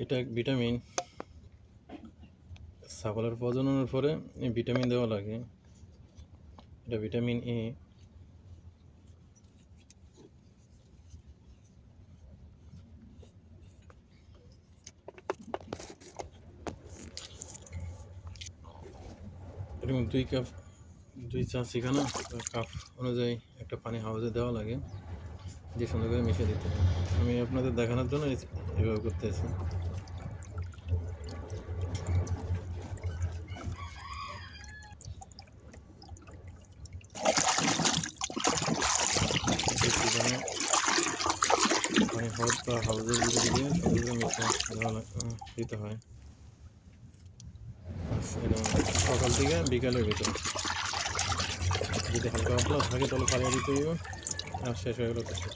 এটা ভিটামিন। ছাগলের প্রজননের পরে এই ভিটামিন দেওয়া লাগে। এটা ভিটামিন এ। এরকম 2 চা-চামচ কাপ অনুযায়ী একটা পানি হাউজে দেওয়া লাগে, যে সুন্দর করে মিশিয়ে দিতে হবে। আমি আপনাদের দেখানোর জন্য এভাবে করতেছি। পানি হাউজ বা হাউজের ভিতরে দিয়ে সুন্দর করে মিশিয়ে দিতে হয়। সকাল থেকে বিকালের ভিতরে যদি হালকা পাতলা থাকে তাহলে পালিয়ে দিতে হবে, আর শেষ হয়ে গেল তো শেষ।